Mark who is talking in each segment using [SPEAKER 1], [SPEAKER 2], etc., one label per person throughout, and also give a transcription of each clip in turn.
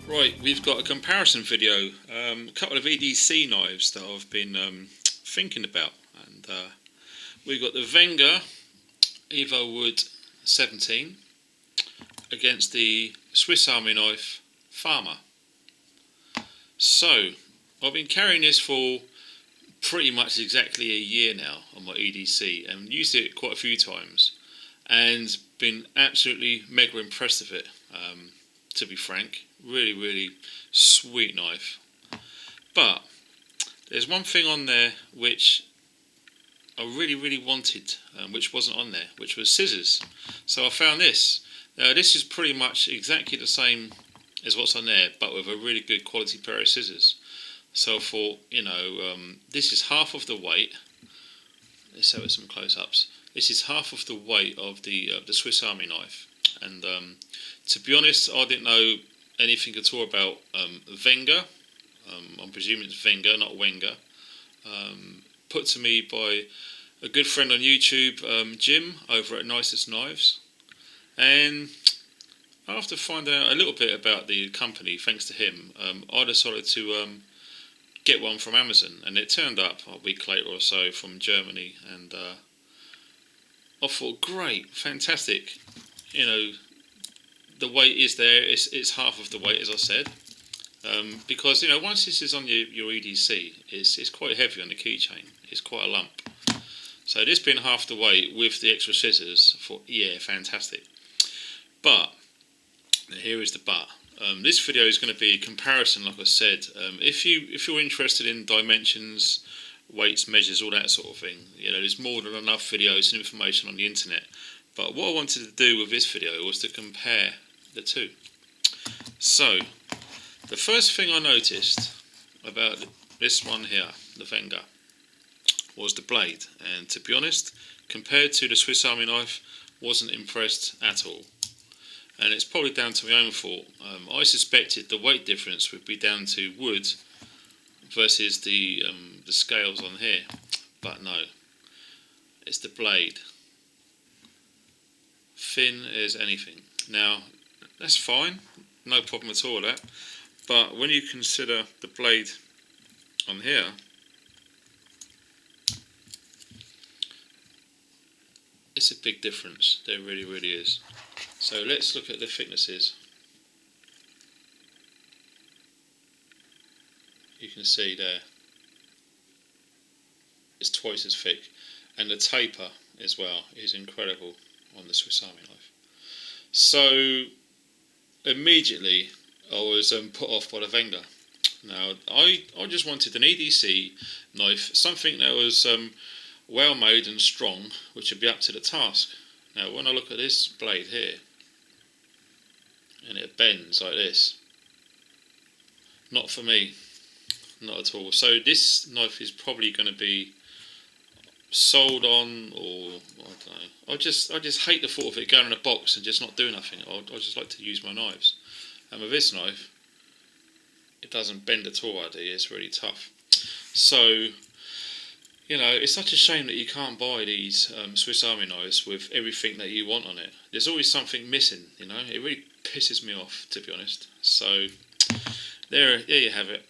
[SPEAKER 1] Right, we've got a comparison video, a couple of EDC knives that I've been thinking about, and we've got the Wenger Evowood 17 against the Swiss Army knife Farmer. So, I've been carrying this for pretty much exactly a year now on my EDC and used it quite a few times and been absolutely mega impressed with it, to be frank. Really sweet knife. But there's one thing on there which I really wanted, which wasn't on there, which was scissors. So I found this. Now this is pretty much exactly the same as what's on there, but with a really good quality pair of scissors. So I thought, this is half of the weight. Let's have some close-ups. This is half of the weight of the Swiss Army knife, and to be honest, I didn't know anything at all about Wenger. I'm presuming it's Wenger, not Wenger. Put to me by a good friend on YouTube, Jim, over at Nicest Knives. And after finding out a little bit about the company, thanks to him, I decided to get one from Amazon. And it turned up a week later or so from Germany. And I thought, great, fantastic. The weight is there. It's half of the weight, as I said, because once this is on your EDC, it's quite heavy on the keychain. It's quite a lump. So this being half the weight with the extra scissors, I thought, yeah, fantastic. But here is the but. This video is going to be a comparison, like I said. If you're interested in dimensions, weights, measures, all that sort of thing, there's more than enough videos and information on the internet. But what I wanted to do with this video was to compare the two. So, the first thing I noticed about this one here, the Wenger, was the blade. And to be honest, compared to the Swiss Army knife, wasn't impressed at all. And it's probably down to my own fault. I suspected the weight difference would be down to wood versus the scales on here, but no, it's the blade. Thin as anything. Now, that's fine, no problem at all with that. But when you consider the blade on here, it's a big difference. There really is. So let's look at the thicknesses. You can see there, it's twice as thick, and the taper as well is incredible on the Swiss Army knife. So immediately I was put off by the Wenger. Now I just wanted an EDC knife, something that was well made and strong, which would be up to the task. Now when I look at this blade here, and it bends like this, not for me, not at all. So this knife is probably going to be sold on, or I don't know. I just hate the thought of it going in a box and just not doing nothing. I just like to use my knives, and with this knife, it doesn't bend at all. It's really tough. So it's such a shame that you can't buy these Swiss Army knives with everything that you want on it. There's always something missing. It really pisses me off, to be honest. So there you have it.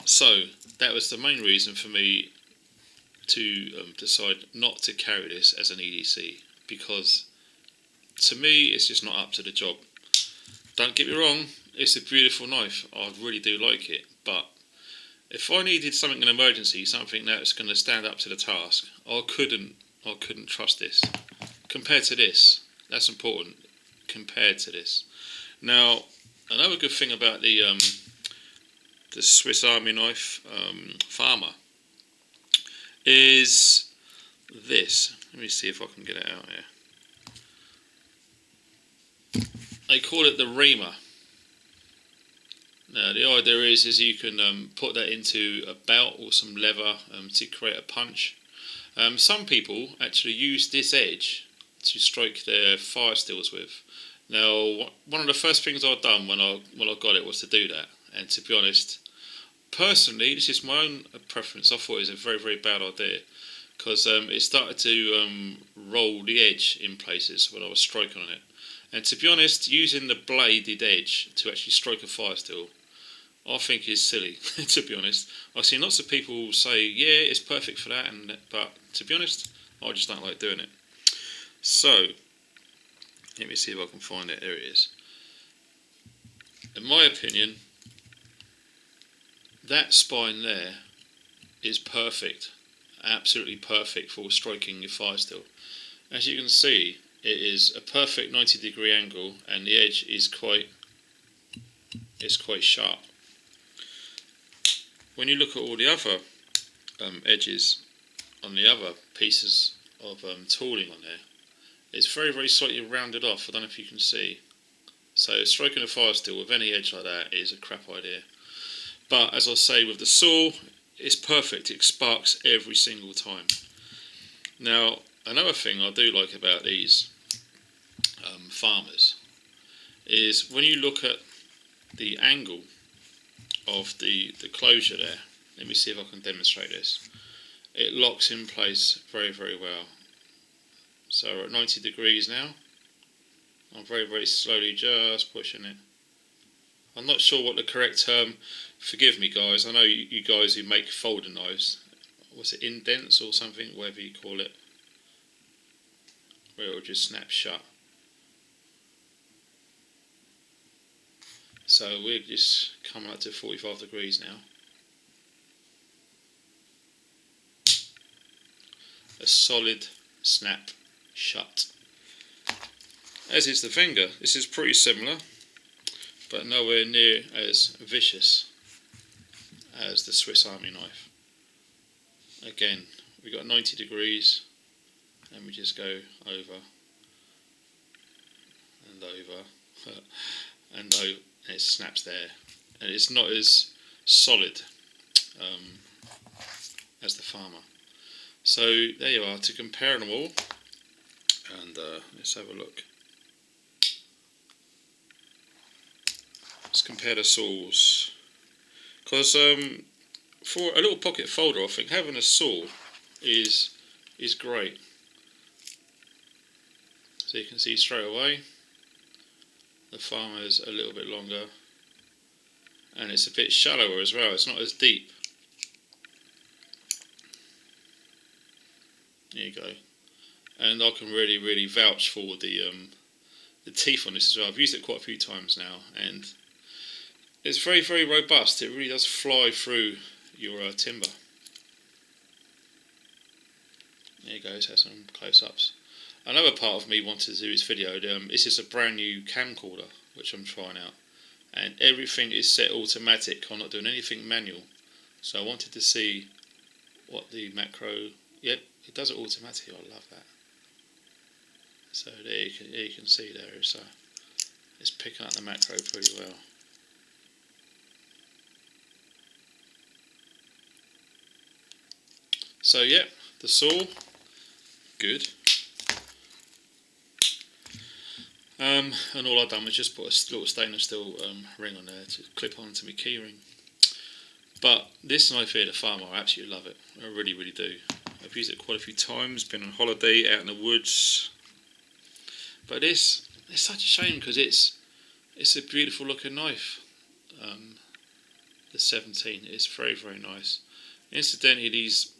[SPEAKER 1] So that was the main reason for me to decide not to carry this as an EDC, because to me it's just not up to the job. Don't get me wrong, it's a beautiful knife, I really do like it, but if I needed something in an emergency, something that's going to stand up to the task, I couldn't trust this. Compared to this, that's important, compared to this. Now, another good thing about the Swiss Army knife Farmer is this. Let me see if I can get it out here. They call it the reamer. Now the idea is you can put that into a belt or some leather to create a punch. Some people actually use this edge to strike their fire steels with. Now one of the first things I've done when I got it was to do that, and to be honest, personally, this is my own preference, I thought it was a very bad idea, because it started to roll the edge in places when I was striking on it, And to be honest, using the bladed edge to actually strike a fire steel, I think is silly. To be honest, I've seen lots of people say, yeah, it's perfect for that, but to be honest, I just don't like doing it. So let me see if I can find it. There it is. In my opinion, that spine there is perfect, absolutely perfect for striking your fire steel. As you can see, it is a perfect 90-degree angle, and the edge is quite sharp. When you look at all the other edges on the other pieces of tooling on there, it's very, very slightly rounded off. I don't know if you can see. So striking a fire steel with any edge like that is a crap idea. But as I say, with the saw, it's perfect. It sparks every single time. Now, another thing I do like about these farmers is when you look at the angle of the closure there. Let me see if I can demonstrate this. It locks in place very, very well. So we're at 90 degrees now. I'm very, very slowly just pushing it. I'm not sure what the correct term, forgive me guys, I know you guys who make folding knives, was it indents or something, whatever you call it, where it will just snap shut. So we're just coming up to 45 degrees now. A solid snap shut. As is the Wenger. This is pretty similar, but nowhere near as vicious as the Swiss Army knife. Again, we got 90 degrees, and we just go over and over and over. And it snaps there, and it's not as solid as the farmer. So there you are, to compare them all, and let's have a look. Let's compare the saws, because for a little pocket folder, I think having a saw is great. So you can see straight away the farmer's a little bit longer, and it's a bit shallower as well. It's not as deep. There you go. And I can really, really vouch for the teeth on this as well. I've used it quite a few times now, and it's very, very robust. It really does fly through your timber. There you go. Let's have some close-ups. Another part of me wanted to do this video. This is a brand new camcorder which I'm trying out, and everything is set automatic. I'm not doing anything manual. So I wanted to see what the macro. Yep, it does it automatically. I love that. So there you can see there it's picking up the macro pretty well. So yeah, the saw, good. And all I've done was just put a little stainless steel ring on there to clip onto my key ring. But this knife here, the farmer, I absolutely love it. I really, really do. I've used it quite a few times, been on holiday out in the woods. But it's such a shame because it's a beautiful looking knife. The 17 is very, very nice. Incidentally, these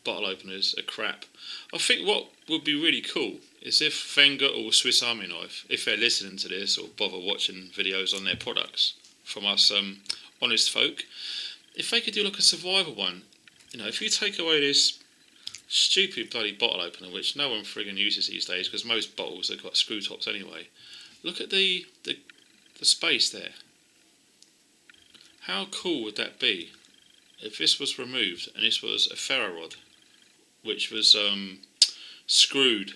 [SPEAKER 1] bottle openers are crap. I think what would be really cool is if Wenger or Swiss Army Knife, if they're listening to this or bother watching videos on their products from us honest folk, if they could do like a survival one. You know, if you take away this stupid bloody bottle opener, which no one friggin' uses these days because most bottles have got screw tops anyway, look at the space there. How cool would that be if this was removed and this was a ferro rod which was screwed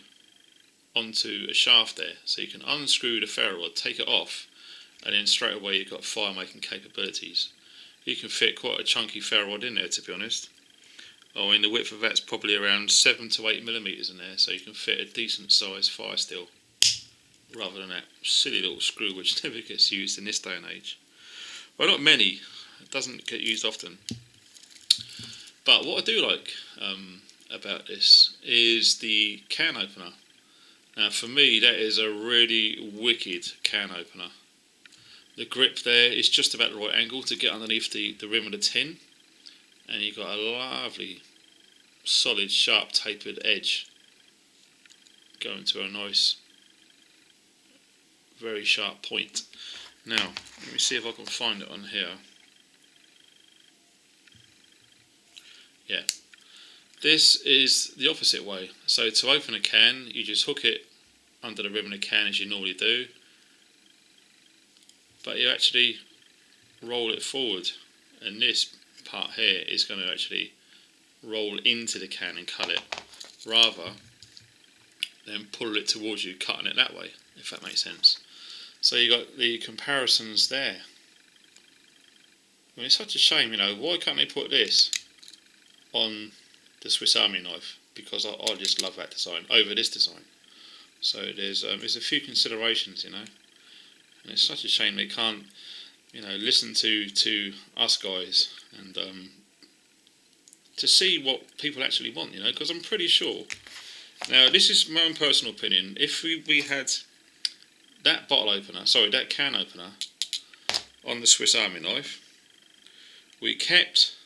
[SPEAKER 1] onto a shaft there, so you can unscrew the ferro rod, take it off, and then straight away you've got fire making capabilities. You can fit quite a chunky ferro rod in there, to be honest. I mean, the width of that's probably around 7 to 8 millimeters in there, so you can fit a decent sized fire steel rather than that silly little screw which never gets used in this day and age. Well, not many. It doesn't get used often. But what I do like about this is the can opener. Now for me that is a really wicked can opener. The grip there is just about the right angle to get underneath the rim of the tin, and you've got a lovely solid sharp tapered edge going to a nice very sharp point. Now let me see if I can find it on here. Yeah, this is the opposite way. So to open a can, you just hook it under the rim of the can as you normally do, but you actually roll it forward, and this part here is going to actually roll into the can and cut it, rather than pull it towards you, cutting it that way, if that makes sense. So you got the comparisons there. I mean, it's such a shame, why can't they put this on the Swiss Army knife? Because I just love that design over this design. So there's a few considerations, and it's such a shame they can't, listen to us guys and to see what people actually want, because I'm pretty sure. Now, this is my own personal opinion. If we had that that can opener on the Swiss Army knife, we kept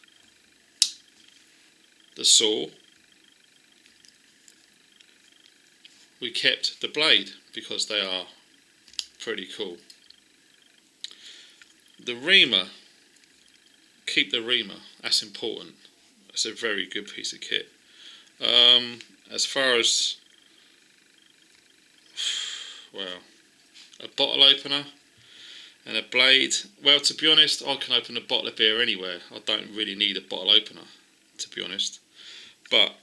[SPEAKER 1] the saw, we kept the blade because they are pretty cool. The reamer, keep the reamer, that's important. That's a very good piece of kit. As far as, a bottle opener and a blade, well, to be honest, I can open a bottle of beer anywhere. I don't really need a bottle opener, to be honest. But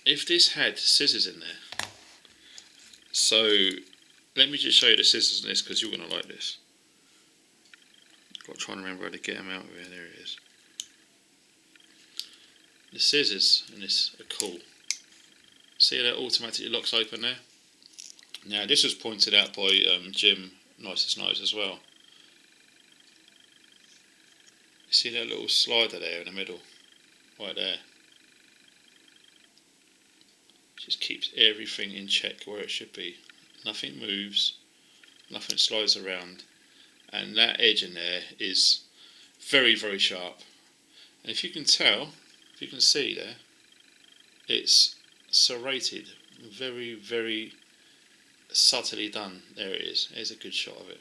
[SPEAKER 1] if this had scissors in there, so let me just show you the scissors in this, because you're going to like this. I'm trying to remember how to get them out of here. There it is. The scissors in this are cool. See how that automatically locks open there? Now this was pointed out by Jim Nicest Nose as well. You see that little slider there in the middle? Right there. Just keeps everything in check where it should be. Nothing moves, nothing slides around, and that edge in there is very, very sharp. And if you can tell, if you can see there, it's serrated, very, very subtly done. There it is. There's a good shot of it.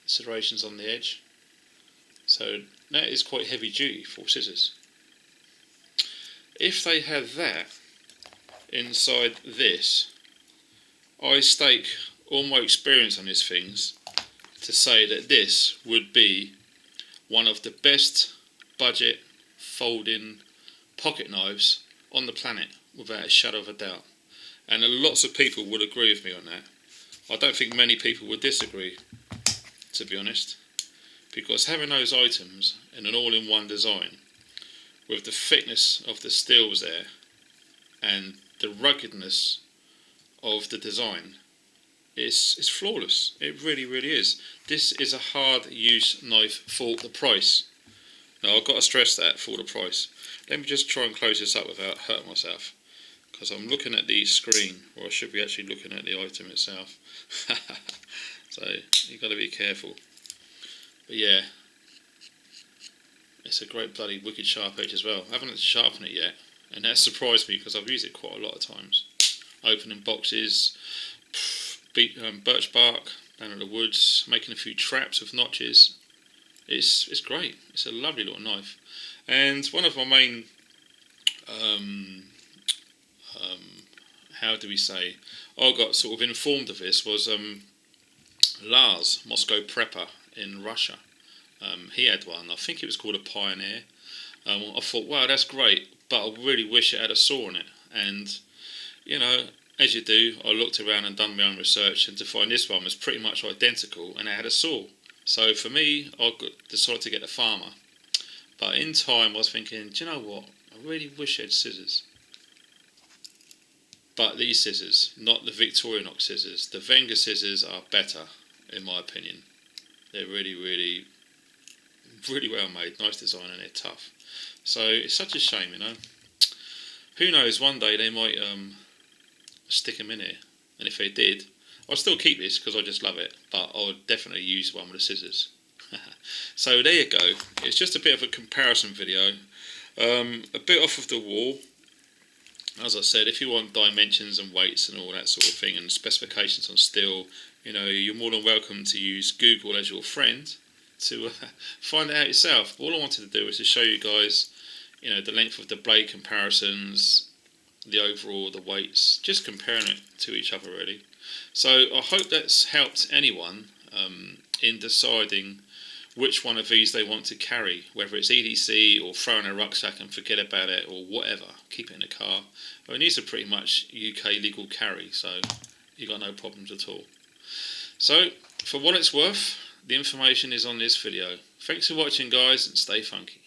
[SPEAKER 1] Serrations on the edge. So that is quite heavy duty for scissors. If they had that inside this, I stake all my experience on these things to say that this would be one of the best budget folding pocket knives on the planet, without a shadow of a doubt. And lots of people would agree with me on that. I don't think many people would disagree, to be honest, because having those items in an all-in-one design with the thickness of the steels there and the ruggedness of the design, it's flawless. It really, really is. This is a hard use knife for the price. Now I've got to stress that, for the price. Let me just try and close this up without hurting myself, because I'm looking at the screen, or I should be actually looking at the item itself. So you've got to be careful. But yeah, it's a great bloody wicked sharp edge as well. I haven't had to sharpen it yet, and that surprised me because I've used it quite a lot of times. Opening boxes, birch bark down in the woods, making a few traps with notches. It's great. It's a lovely little knife. And one of my main, how do we say, I got sort of informed of this was Lars, Moscow Prepper in Russia. He had one. I think it was called a Pioneer. I thought, wow, that's great, but I really wish it had a saw on it. And, as you do, I looked around and done my own research, and to find this one was pretty much identical, and it had a saw. So for me, I decided to get the Farmer. But in time, I was thinking, do you know what? I really wish it had scissors. But these scissors, not the Victorinox scissors, the Wenger scissors are better, in my opinion. They're really, really, really well made, nice design, and they're tough. So it's such a shame, Who knows? One day they might stick them in here. And if they did, I'll still keep this because I just love it, but I'll definitely use one with the scissors. So there you go. It's just a bit of a comparison video. A bit off of the wall. As I said, if you want dimensions and weights and all that sort of thing and specifications on steel, you're more than welcome to use Google as your friend to find it out yourself. All I wanted to do was to show you guys, the length of the blade comparisons, the overall, the weights, just comparing it to each other really. So I hope that's helped anyone in deciding which one of these they want to carry, whether it's EDC or throw in a rucksack and forget about it or whatever, keep it in the car. I mean, these are pretty much UK legal carry, so you've got no problems at all. So, for what it's worth, the information is on this video. Thanks for watching guys, and stay funky.